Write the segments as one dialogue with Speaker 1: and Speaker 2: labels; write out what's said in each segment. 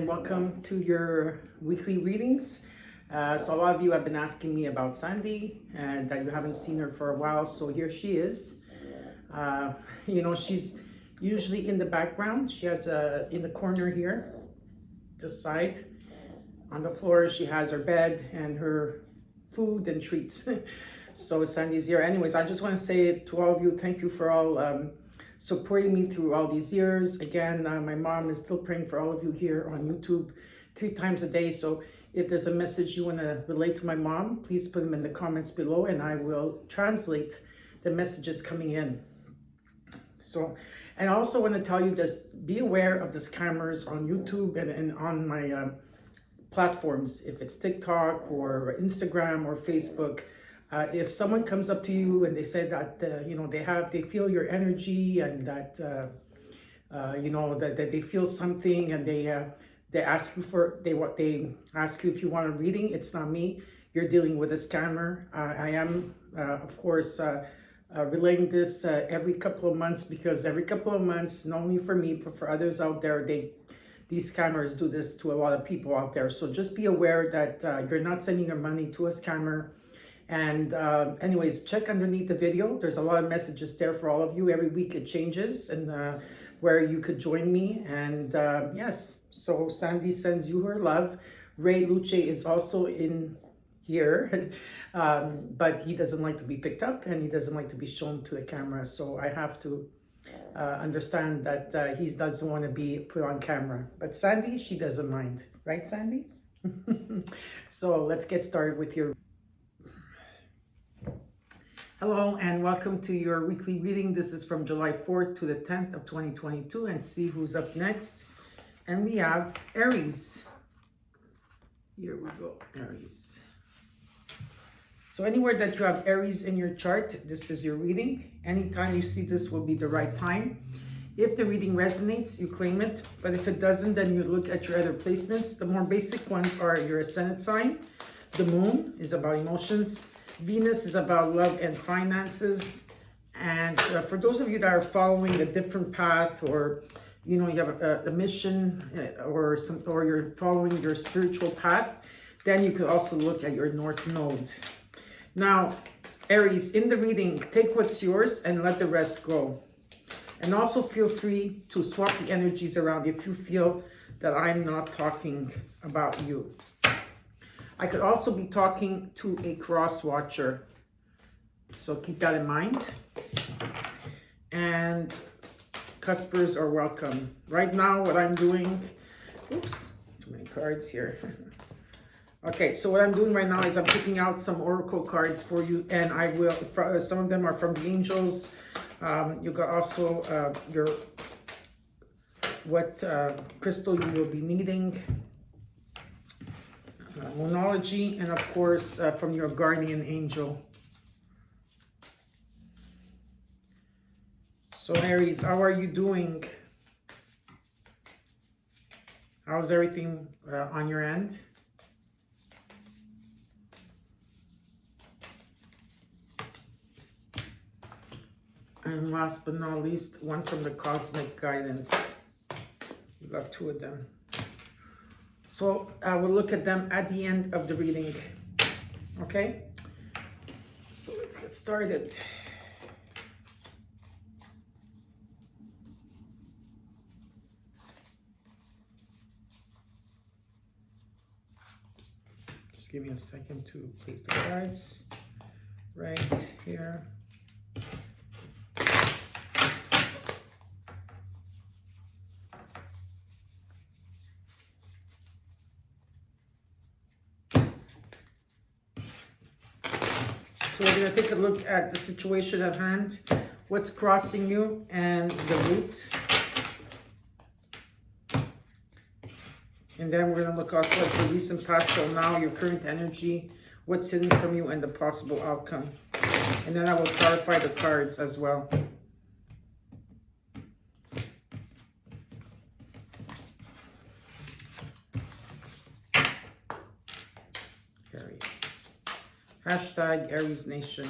Speaker 1: and welcome to your weekly readings. So a lot of you have been asking me about Sandy and that you haven't seen her for a while, so here she is. She's usually in the background. She has in the corner here, this side, on the floor, she has her bed and her food and treats. So Sandy's here. Anyways, I just want to say to all of you, thank you for all supporting me through all these years. Again, my mom is still praying for all of you here on YouTube 3 times a day. So if there's a message you want to relate to my mom, please put them in the comments below and I will translate the messages coming in. So, and I also want to tell you, just be aware of the scammers on YouTube and on my platforms, if it's TikTok or Instagram or Facebook. If someone comes up to you and they say that they feel your energy and that that they feel something, and they ask you if you want a reading, it's not me. You're dealing with a scammer. I am of course relaying this every couple of months, because every couple of months, not only for me but for others out there, these scammers do this to a lot of people out there. So just be aware that you're not sending your money to a scammer. And anyways, check underneath the video. There's a lot of messages there for all of you. Every week it changes, and where you could join me. And yes, so Sandy sends you her love. Ray Luce is also in here, but he doesn't like to be picked up and he doesn't like to be shown to the camera. So I have to understand that he doesn't want to be put on camera. But Sandy, she doesn't mind. Right, Sandy? So let's get started with your... Hello and welcome to your weekly reading. This is from July 4th to the 10th of 2022, and see who's up next. And we have Aries. Here we go, Aries. So anywhere that you have Aries in your chart, this is your reading. Anytime you see this will be the right time. If the reading resonates, you claim it. But if it doesn't, then you look at your other placements. The more basic ones are your ascendant sign. The moon is about emotions. Venus is about love and finances. And for those of you that are following a different path, or you have a mission, or you're following your spiritual path, then you could also look at your North Node. Now, Aries, in the reading, take what's yours and let the rest go. And also feel free to swap the energies around if you feel that I'm not talking about you. I could also be talking to a cross watcher, so keep that in mind. And cuspers are welcome. Right now, what I'm doing, oops, too many cards here. Okay, so what I'm doing right now is I'm picking out some oracle cards for you, and I will, some of them are from the angels. You got also what crystal you will be needing. Moonology, and of course from your guardian angel. So Aries, how are you doing? How's everything on your end? And last but not least, one from the cosmic guidance. You got 2 of them. So I will look at them at the end of the reading. Okay? So let's get started. Just give me a second to place the cards right here. So we're going to take a look at the situation at hand, what's crossing you, and the root. And then we're going to look also at the recent past till now, your current energy, what's hidden from you, and the possible outcome. And then I will clarify the cards as well. Hashtag Aries Nation.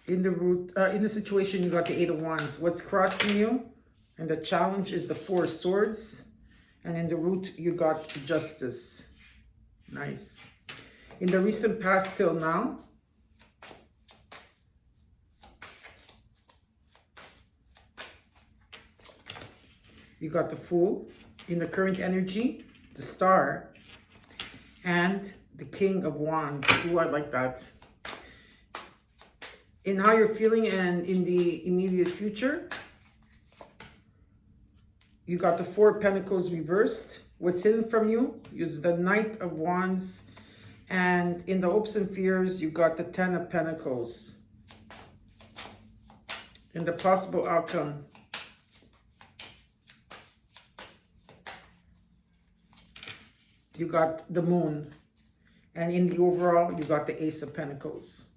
Speaker 1: In the root, in the situation, you got the Eight of Wands. What's crossing you? And the challenge is the Four of Swords. And in the root, you got Justice. Nice. In the recent past till now, you got the Fool. In the current energy, the Star. And the King of Wands. Ooh, I like that. In how you're feeling and in the immediate future, you got the Four of Pentacles reversed. What's hidden from you is the Knight of Wands. And in the hopes and fears, you got the Ten of Pentacles. In the possible outcome, you got the Moon. And in the overall, you got the Ace of Pentacles.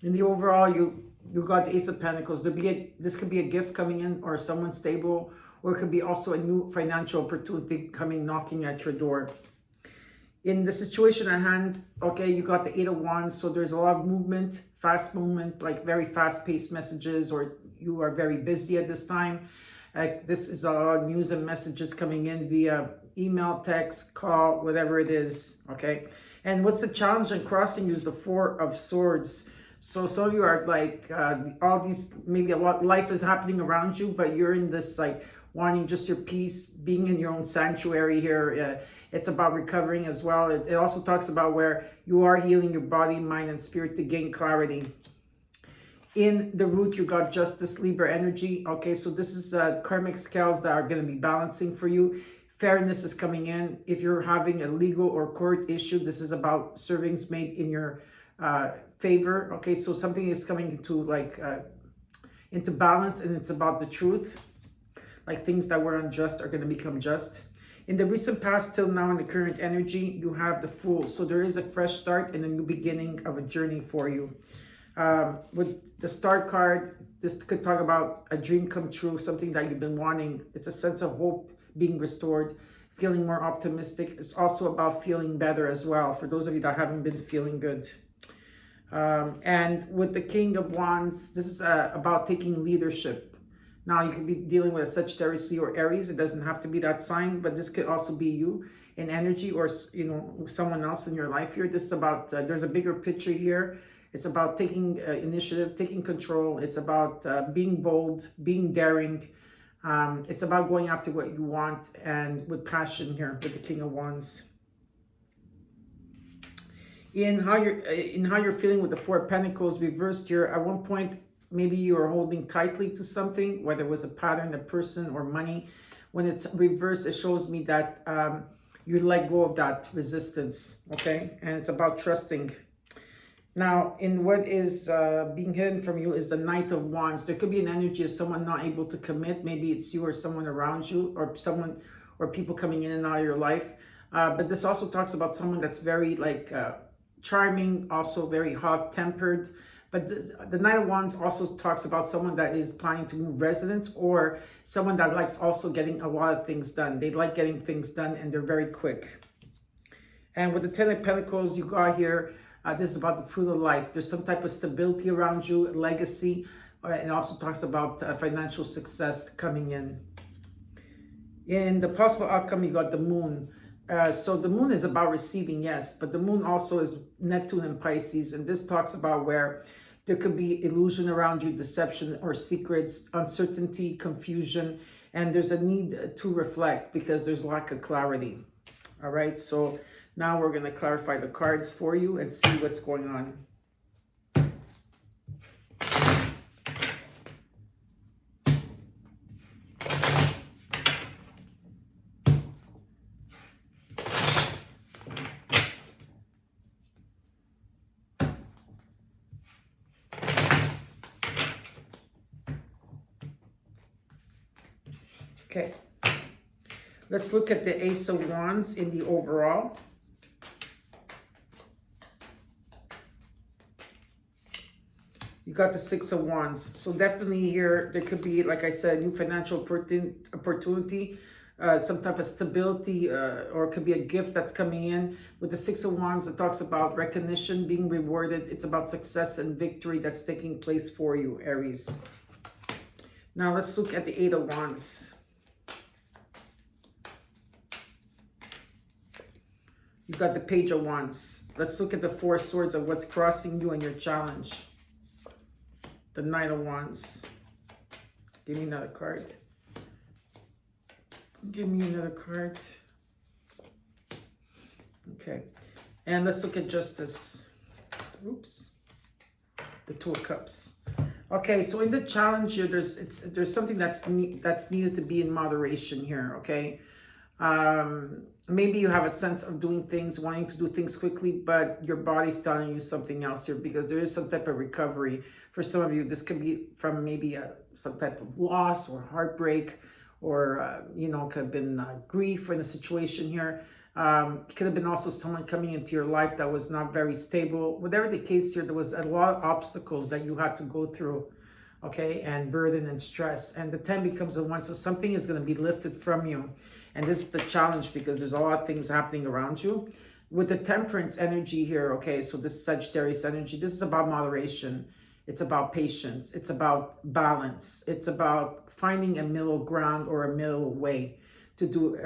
Speaker 1: In the overall, you got the Ace of Pentacles. This could be a gift coming in or someone stable, or it could be also a new financial opportunity coming, knocking at your door. In the situation at hand, okay, you got the Eight of Wands, so there's a lot of movement, fast movement, like very fast-paced messages, or you are very busy at this time. This is a lot of news and messages coming in via email, text, call, whatever it is, okay? And what's the challenge in crossing you is the Four of Swords. So some of you are like, all these, maybe a lot, life is happening around you, but you're in this like wanting just your peace, being in your own sanctuary here. It's about recovering as well. It also talks about where you are healing your body, mind, and spirit to gain clarity. In the root, you got Justice, Libra energy. Okay, so this is karmic scales that are going to be balancing for you. Fairness is coming in. If you're having a legal or court issue, this is about servings made in your favor. Okay, so something is coming into like into balance, and it's about the truth. Like things that were unjust are going to become just. In the recent past till now in the current energy, you have the Fool. So there is a fresh start and a new beginning of a journey for you. With the Star card, this could talk about a dream come true, something that you've been wanting. It's a sense of hope being restored, feeling more optimistic. It's also about feeling better as well, for those of you that haven't been feeling good. And with the King of Wands, this is about taking leadership. Now, you could be dealing with a Sagittarius or Aries. It doesn't have to be that sign, but this could also be you in energy, or, you know, someone else in your life here. This is about, there's a bigger picture here. It's about taking initiative, taking control. It's about being bold, being daring. It's about going after what you want, and with passion here with the King of Wands. In how you're feeling with the Four of Pentacles reversed here, at one point, maybe you are holding tightly to something, whether it was a pattern, a person, or money. When it's reversed, it shows me that you let go of that resistance, okay? And it's about trusting. Now, in what is being hidden from you is the Knight of Wands. There could be an energy of someone not able to commit. Maybe it's you or someone around you, or someone or people coming in and out of your life. But this also talks about someone that's very like charming, also very hot-tempered. But the Knight of Wands also talks about someone that is planning to move residence, or someone that likes also getting a lot of things done. They like getting things done, and they're very quick. And with the Ten of Pentacles you got here, this is about the fruit of life. There's some type of stability around you, legacy. It also talks about financial success coming in. In the possible outcome, you got the Moon. So the Moon is about receiving, yes, but the Moon also is Neptune and Pisces. And this talks about where there could be illusion around you, deception or secrets, uncertainty, confusion. And there's a need to reflect because there's lack of clarity. All right, so now we're going to clarify the cards for you and see what's going on. Okay, let's look at the Ace of Wands in the overall. You got the Six of Wands. So definitely here, there could be, like I said, new financial opportunity. some type of stability, or it could be a gift that's coming in. With the Six of Wands, it talks about recognition, being rewarded. It's about success and victory that's taking place for you, Aries. Now let's look at the Eight of Wands. You've got the Page of Wands. Let's look at the Four Swords of what's crossing you and your challenge. The Knight of Wands. Give me another card. Give me another card. Okay. And let's look at Justice. Oops. The Two of Cups. Okay, so in the challenge here, there's something that's needed to be in moderation here, okay? Maybe you have a sense of doing things, wanting to do things quickly, but your body's telling you something else here, because there is some type of recovery. For some of you, this could be from maybe some type of loss or heartbreak, or, you know, could have been grief in a situation here. Could have been also someone coming into your life that was not very stable. Whatever the case here, there was a lot of obstacles that you had to go through, okay, and burden and stress. And the 10 becomes the 1, so something is going to be lifted from you. And this is the challenge, because there's a lot of things happening around you. With the Temperance energy here, okay, so this Sagittarius energy, this is about moderation. It's about patience. It's about balance. It's about finding a middle ground or a middle way to do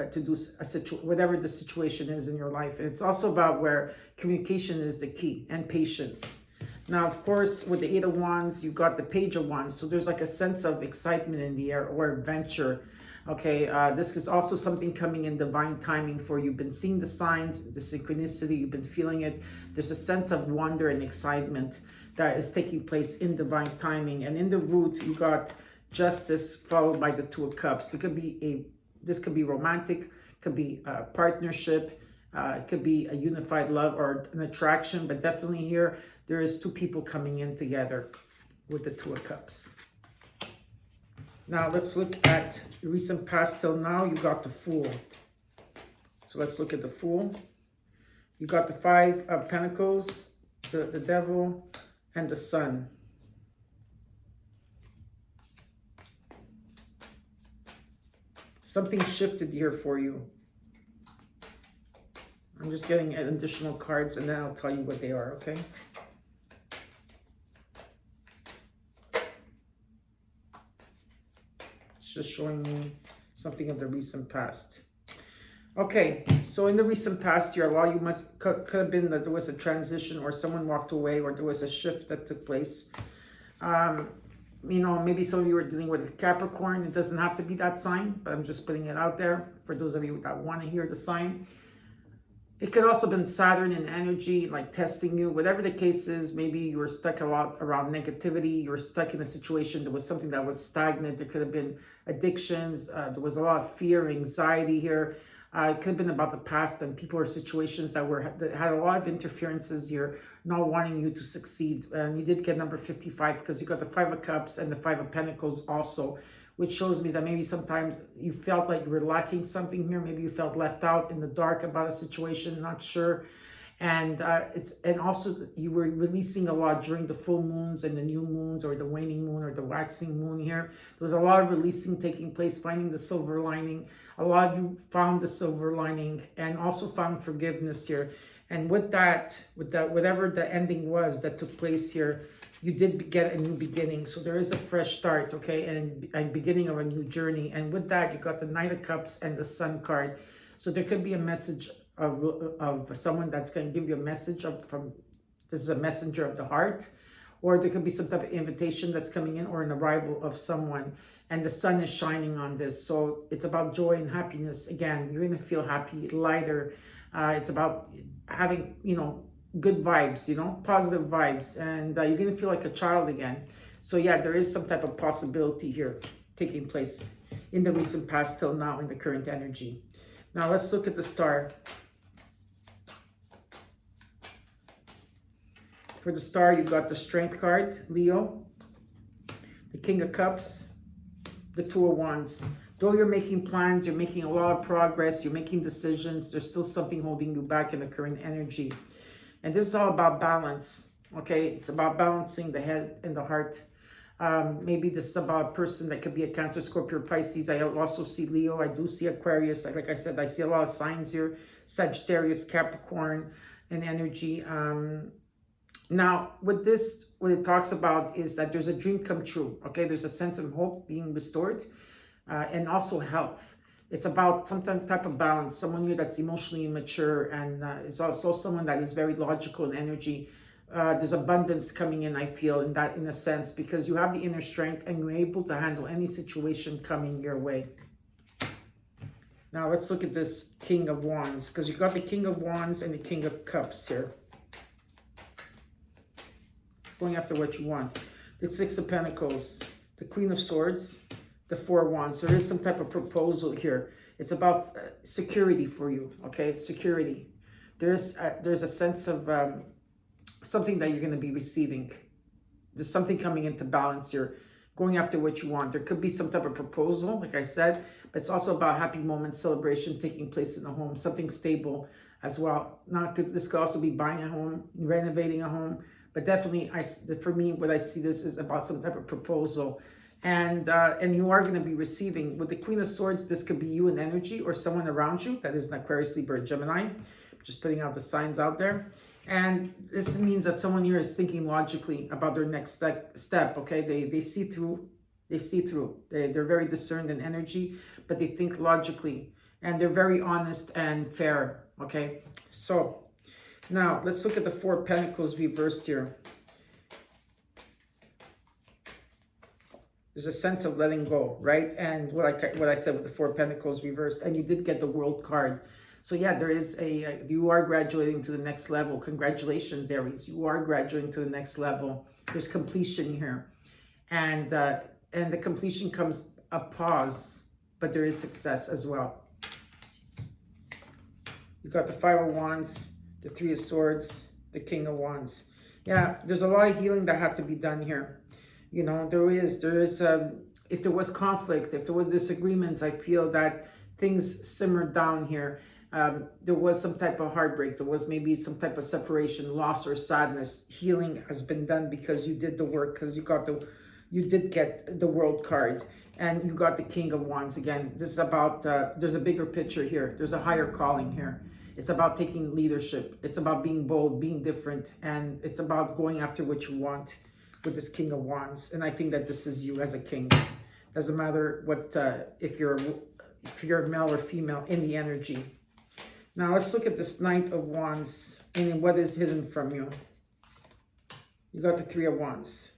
Speaker 1: whatever the situation is in your life. And it's also about where communication is the key, and patience. Now, of course, with the Eight of Wands, you got the Page of Wands. So there's like a sense of excitement in the air, or adventure. Okay, this is also something coming in divine timing for you. You've been seeing the signs, the synchronicity, you've been feeling it. There's a sense of wonder and excitement that is taking place in divine timing. And in the root, you got Justice followed by the Two of Cups. This could be romantic, could be a partnership, it could be a unified love or an attraction, but definitely here, there is two people coming in together with the Two of Cups. Now let's look at recent past till now. You got the Fool. So let's look at the Fool. You got the Five of Pentacles, the Devil, and the Sun. Something shifted here for you. I'm just getting additional cards, and then I'll tell you what they are, okay? Just showing me something of the recent past. Okay, so in the recent past year, a lot of you could have been that there was a transition, or someone walked away, or there was a shift that took place. You know, maybe some of you are dealing with Capricorn. It doesn't have to be that sign, but I'm just putting it out there for those of you that want to hear the sign. It could also have been Saturn in energy, like testing you. Whatever the case is, maybe you were stuck a lot around negativity. You were stuck in a situation. There was something that was stagnant. There could have been addictions. There was a lot of fear, anxiety here. It could have been about the past and people or situations that had a lot of interferences here, not wanting you to succeed. And you did get number 55, because you got the Five of Cups and the Five of Pentacles also, which shows me that maybe sometimes you felt like you were lacking something here. Maybe you felt left out in the dark about a situation, not sure. And also you were releasing a lot during the full moons and the new moons, or the waning moon or the waxing moon here. There was a lot of releasing taking place, finding the silver lining. A lot of you found the silver lining, and also found forgiveness here. And with that, whatever the ending was that took place here, you did get a new beginning. So there is a fresh start, okay, and a beginning of a new journey. And with that, you got the Knight of Cups and the Sun card. So there could be a message of someone that's going to give you a message this is a messenger of the heart, or there could be some type of invitation that's coming in, or an arrival of someone. And the sun is shining on this. So it's about joy and happiness. Again, you're going to feel happy, lighter. It's about having, you know, good vibes, you know, positive vibes. And you're going to feel like a child again. So yeah, there is some type of possibility here taking place in the recent past till now in the current energy. Now let's look at the Star. For the Star, you've got the Strength card, Leo, the King of Cups, the Two of Wands. Though you're making plans, you're making a lot of progress, you're making decisions, there's still something holding you back in the current energy. And this is all about balance, okay? It's about balancing the head and the heart. Maybe this is about a person that could be a Cancer, Scorpio, Pisces. I also see Leo. I do see Aquarius. Like I said, I see a lot of signs here. Sagittarius, Capricorn, and energy. Now, with this, what it talks about is that there's a dream come true. Okay, there's a sense of hope being restored, and also health. It's about some type of balance. Someone here that's emotionally immature and is also someone that is very logical in energy. There's abundance coming in, I feel, in a sense, because you have the inner strength and you're able to handle any situation coming your way. Now let's look at this King of Wands, because you've got the King of Wands and the King of Cups here. It's going after what you want. The Six of Pentacles, the Queen of Swords, the Four of Wands. So there's some type of proposal here. It's about security for you, okay? Security. There's a sense of something that you're going to be receiving. There's something coming into balance here, going after what you want. There could be some type of proposal, like I said, but it's also about happy moments, celebration taking place in the home, something stable as well. This could also be buying a home, renovating a home, but definitely, for me, what I see this is about some type of proposal. And you are going to be receiving, with the Queen of Swords, this could be you in energy or someone around you that is an Aquarius, Libra, Gemini. Just putting out the signs out there. And this means that someone here is thinking logically about their next step, okay? They see through. They're very discerned in energy, but they think logically. And they're very honest and fair, okay? So now let's look at the Four of Pentacles reversed here. There's a sense of letting go, right? And what I said with the Four of Pentacles reversed, and you did get the World card. So yeah, there is you are graduating to the next level. Congratulations, Aries. You are graduating to the next level. There's completion here. And the completion comes a pause, but there is success as well. You got the Five of Wands, the Three of Swords, the King of Wands. Yeah, there's a lot of healing that had to be done here. You know, there is, if there was conflict, if there was disagreements, I feel that things simmered down here. There was some type of heartbreak. There was maybe some type of separation, loss, or sadness. Healing has been done because you did the work, because you did get the World card, and you got the King of Wands again. This is about, there's a bigger picture here. There's a higher calling here. It's about taking leadership. It's about being bold, being different, and it's about going after what you want with this King of Wands. And I think that this is you as a king. Doesn't matter what, if you're male or female in the energy. Now let's look at this Knight of Wands and what is hidden from you. You got the Three of Wands,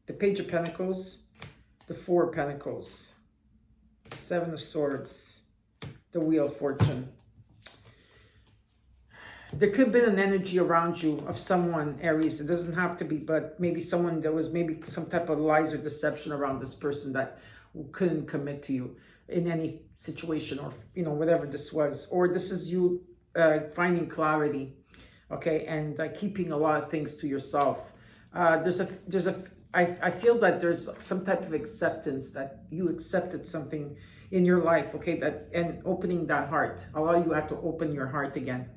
Speaker 1: the Page of Pentacles, the Four of Pentacles, the Seven of Swords, the Wheel of Fortune. There could have been an energy around you of someone, Aries. It doesn't have to be, but maybe someone, there was maybe some type of lies or deception around this person that couldn't commit to you in any situation, or, you know, whatever this was. Or this is you finding clarity, okay, and keeping a lot of things to yourself. I feel that there's some type of acceptance, that you accepted something in your life, okay, and opening that heart. Allow you had to open your heart again.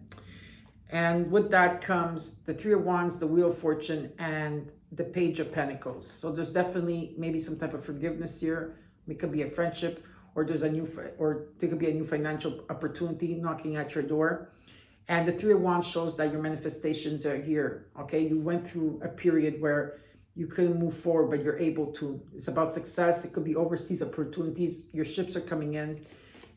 Speaker 1: And with that comes the Three of Wands, the Wheel of Fortune, and the Page of Pentacles. So there's definitely maybe some type of forgiveness here. It could be a friendship, or there could be a new financial opportunity knocking at your door. And the Three of Wands shows that your manifestations are here. Okay, you went through a period where you couldn't move forward, but you're able to. It's about success. It could be overseas opportunities. Your ships are coming in,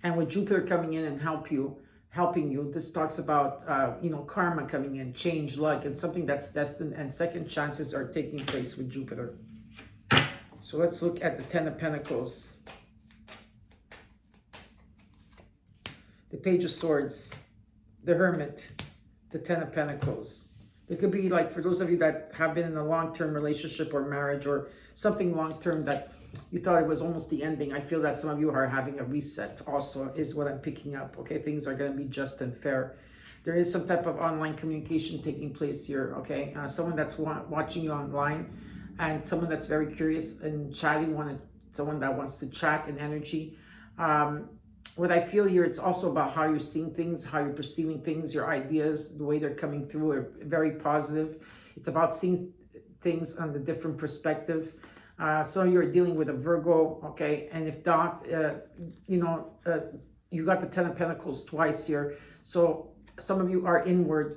Speaker 1: and with Jupiter coming in and helping you, this talks about karma coming in, change, luck, and something that's destined, and second chances are taking place with Jupiter. So let's look at the Ten of Pentacles, the Page of Swords, the Hermit, the Ten of Pentacles. It could be like, for those of you that have been in a long-term relationship or marriage or something long-term that you thought it was almost the ending. I feel that some of you are having a reset also, is what I'm picking up. Okay, things are going to be just and fair. There is some type of online communication taking place here. Okay, someone that's watching you online, and someone that's very curious and chatting, someone that wants to chat in energy. What I feel here, it's also about how you're seeing things, how you're perceiving things, your ideas, the way they're coming through are very positive. It's about seeing things on a different perspective. Some of you are dealing with a Virgo, okay? And if not, you know, you got the Ten of Pentacles twice here. So some of you are inward.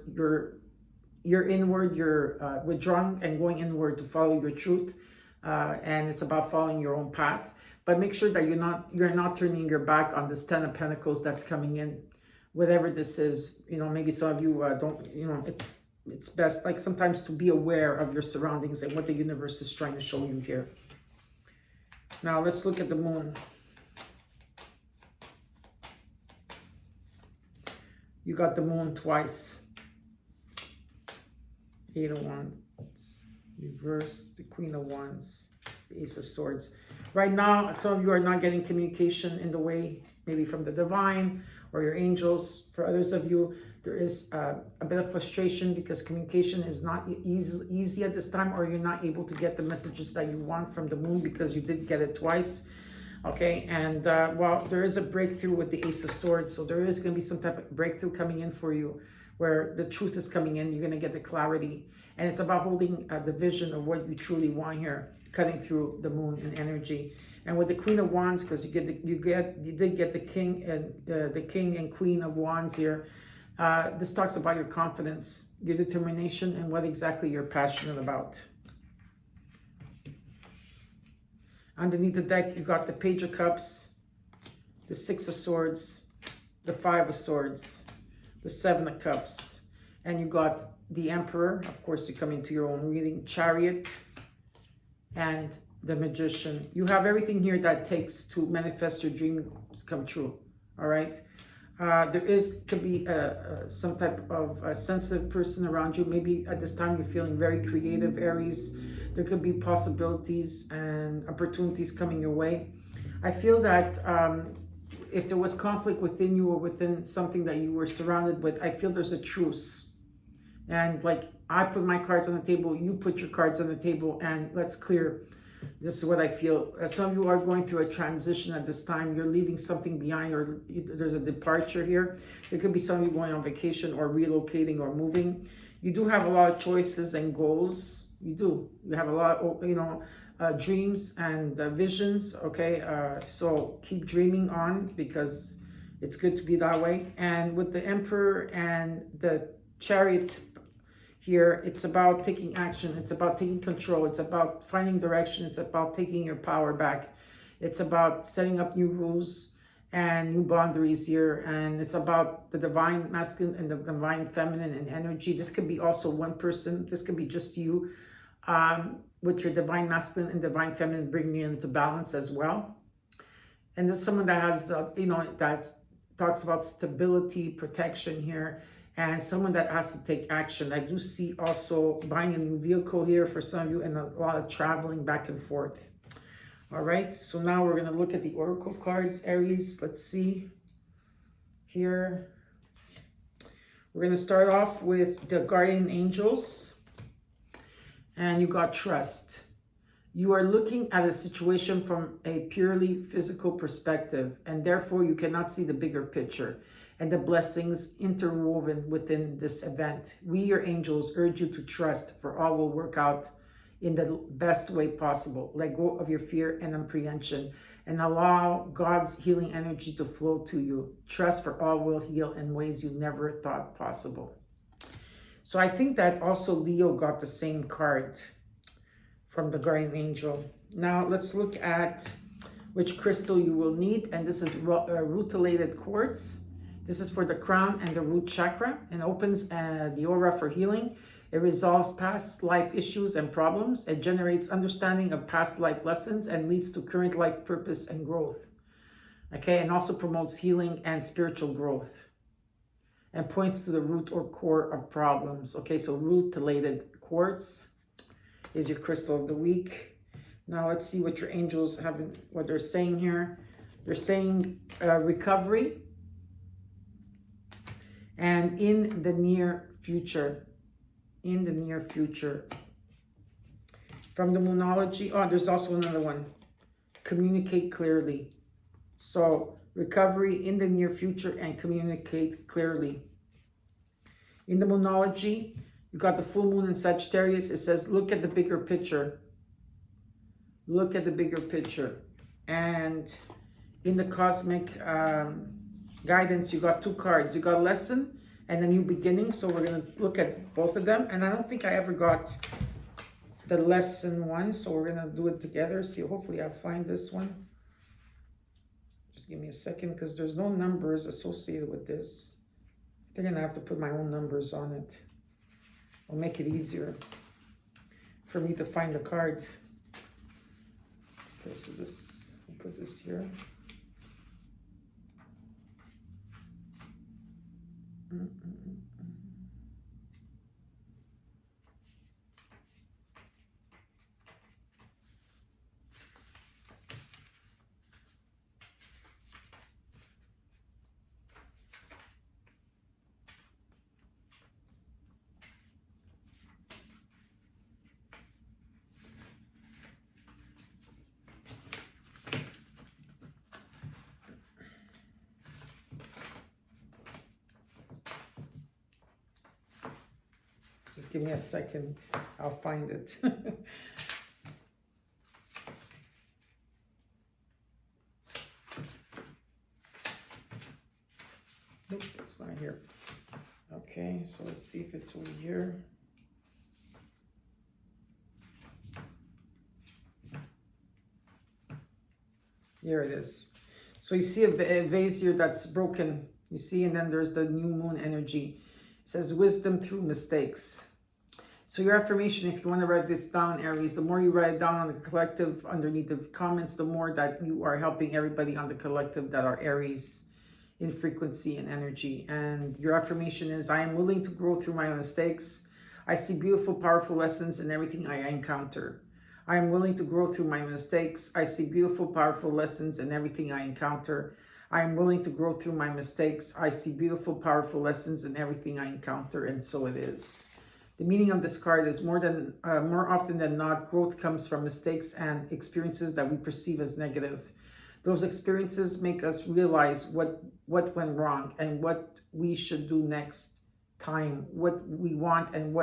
Speaker 1: You're inward. You're withdrawing and going inward to follow your truth, and it's about following your own path. But make sure that you're not turning your back on this Ten of Pentacles that's coming in, whatever this is. You know, maybe some of you don't. You know, it's best, like, sometimes to be aware of your surroundings and what the universe is trying to show you here. Now let's look at the moon. You got the moon twice. Eight of Wands, reverse, the Queen of Wands, the Ace of Swords. Right now, some of you are not getting communication in the way, maybe from the divine or your angels. For others of you, there is a bit of frustration because communication is not easy at this time, or you're not able to get the messages that you want from the moon because you did get it twice. Okay, and well, there is a breakthrough with the Ace of Swords, so there is going to be some type of breakthrough coming in for you, where the truth is coming in. You're going to get the clarity, and it's about holding the vision of what you truly want here, cutting through the moon and energy. And with the Queen of Wands, because you did get the King and Queen of Wands here. This talks about your confidence, your determination, and what exactly you're passionate about. Underneath the deck, you got the Page of Cups, the Six of Swords, the Five of Swords, the Seven of Cups, and you got the Emperor. Of course, you come into your own reading, Chariot, and the Magician. You have everything here that takes to manifest your dreams come true, all right? Could be some type of a sensitive person around you. Maybe at this time you're feeling very creative, Aries. There could be possibilities and opportunities coming your way. I feel that if there was conflict within you or within something that you were surrounded with, I feel there's a truce. And like, I put my cards on the table, you put your cards on the table, and let's clear. This is what I feel. Some of you are going through a transition at this time. You're leaving something behind, or there's a departure here. There could be some of you going on vacation or relocating or moving. You do have a lot of choices and goals. You do. You have a lot of, you know, dreams and visions. Okay, so keep dreaming on, because it's good to be that way. And with the Emperor and the Chariot here, it's about taking action. It's about taking control. It's about finding direction. It's about taking your power back. It's about setting up new rules and new boundaries here. And it's about the divine masculine and the divine feminine and energy. This could be also one person. This could be just you with your divine masculine and divine feminine bringing you into balance as well. And this is someone that has, you know, that talks about stability, protection here, and someone that has to take action. I do see also buying a new vehicle here for some of you, and a lot of traveling back and forth. All right, so now we're going to look at the Oracle cards, Aries. Let's see here. We're going to start off with the Guardian Angels. And you got Trust. You are looking at a situation from a purely physical perspective, and therefore you cannot see the bigger picture and the blessings interwoven within this event. We, your angels, urge you to trust, for all will work out in the best way possible. Let go of your fear and apprehension and allow God's healing energy to flow to you. Trust, for all will heal in ways you never thought possible. So I think that also Leo got the same card from the Guardian Angel. Now let's look at which crystal you will need. And this is rutilated quartz. This is for the crown and the root chakra, and opens the aura for healing. It resolves past life issues and problems. It generates understanding of past life lessons and leads to current life purpose and growth. Okay, and also promotes healing and spiritual growth, and points to the root or core of problems. Okay, so rutilated quartz is your crystal of the week. Now let's see what your angels have, what they're saying here. They're saying recovery, and in the near future. In the near future. From the Moonology, oh, there's also another one. Communicate clearly. So recovery in the near future and communicate clearly. In the Moonology, you got the full moon in Sagittarius. It says, look at the bigger picture. Look at the bigger picture. And in the cosmic guidance, you got two cards. You got lesson and a new beginning. So we're going to look at both of them. And I don't think I ever got the lesson one. So we're going to do it together. See, hopefully I'll find this one. Just give me a second because there's no numbers associated with this. I'm going to have to put my own numbers on it. It'll make it easier for me to find the card. Okay, so this, I'll put this here. Just give me a second. I'll find it. Nope, it's not here. Okay, so let's see if it's over here. Here it is. So you see a vase here that's broken. You see, and then there's the new moon energy. It says wisdom through mistakes. So your affirmation, if you want to write this down, Aries, the more you write it down on the collective underneath the comments, the more that you are helping everybody on the collective that are Aries in frequency and energy. And your affirmation is, I am willing to grow through my mistakes. I see beautiful, powerful lessons in everything I encounter. I am willing to grow through my mistakes. I see beautiful, powerful lessons in everything I encounter. I am willing to grow through my mistakes. I see beautiful, powerful lessons in everything I encounter, and so it is. The meaning of this card is more often than not, growth comes from mistakes and experiences that we perceive as negative. Those experiences make us realize what went wrong and what we should do next time, what we want and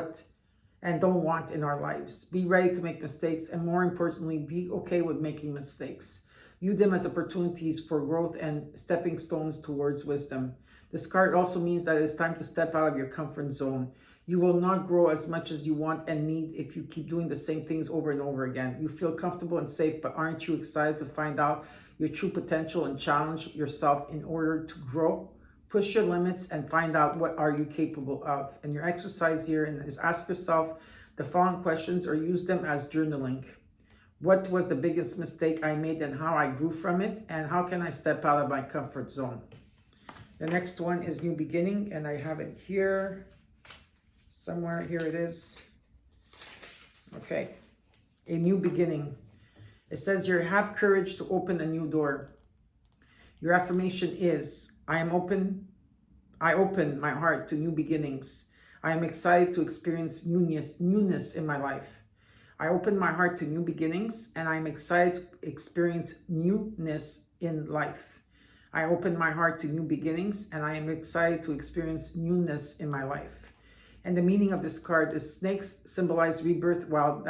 Speaker 1: don't want in our lives. Be ready to make mistakes, and more importantly, be okay with making mistakes. View them as opportunities for growth and stepping stones towards wisdom. This card also means that it's time to step out of your comfort zone. You will not grow as much as you want and need if you keep doing the same things over and over again. You feel comfortable and safe, but aren't you excited to find out your true potential and challenge yourself in order to grow? Push your limits and find out what are you capable of. And your exercise here is ask yourself the following questions or use them as journaling. What was the biggest mistake I made and how I grew from it? And how can I step out of my comfort zone? The next one is new beginning, and I have it here. Somewhere, here it is. Okay, a new beginning. It says here, have courage to open a new door. Your affirmation is, I open my heart to new beginnings. I am excited to experience newness in my life. I open my heart to new beginnings, and I am excited to experience newness in life. I open my heart to new beginnings, and I am excited to experience newness in my life. And the meaning of this card is snakes symbolize rebirth, while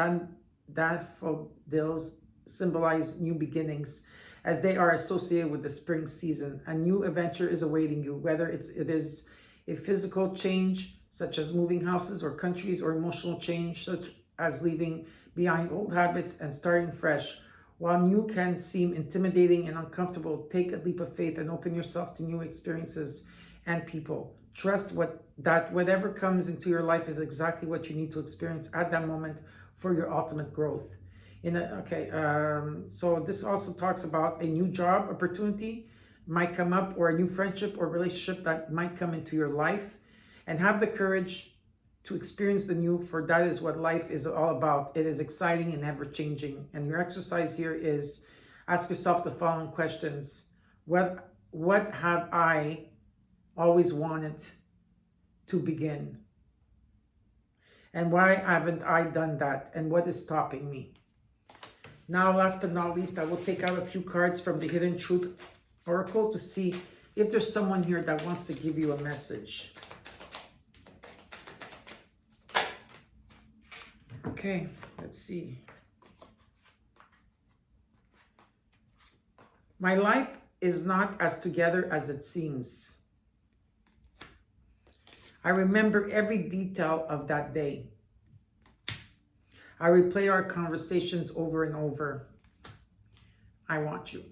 Speaker 1: daffodils symbolize new beginnings, as they are associated with the spring season. A new adventure is awaiting you, whether it is a physical change, such as moving houses or countries, or emotional change, such as leaving behind old habits and starting fresh. While new can seem intimidating and uncomfortable, take a leap of faith and open yourself to new experiences and people. Trust that whatever comes into your life is exactly what you need to experience at that moment for your ultimate growth. So this also talks about a new job opportunity might come up, or a new friendship or relationship that might come into your life. And have the courage to experience the new, for that is what life is all about. It is exciting and ever-changing. And your exercise here is ask yourself the following questions. What have I always wanted to begin? And why haven't I done that? And what is stopping me? Now, last but not least, I will take out a few cards from the Hidden Truth Oracle to see if there's someone here that wants to give you a message. Okay, let's see. My life is not as together as it seems. I remember every detail of that day. I replay our conversations over and over. I want you.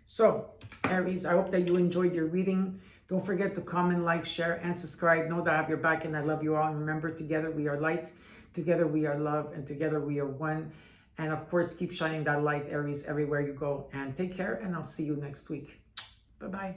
Speaker 1: So, Aries, I hope that you enjoyed your reading. Don't forget to comment, like, share, and subscribe. Know that I have your back and I love you all. And remember, together we are light, together we are love, and together we are one. And of course, keep shining that light, Aries, everywhere you go. And take care, and I'll see you next week. Bye-bye.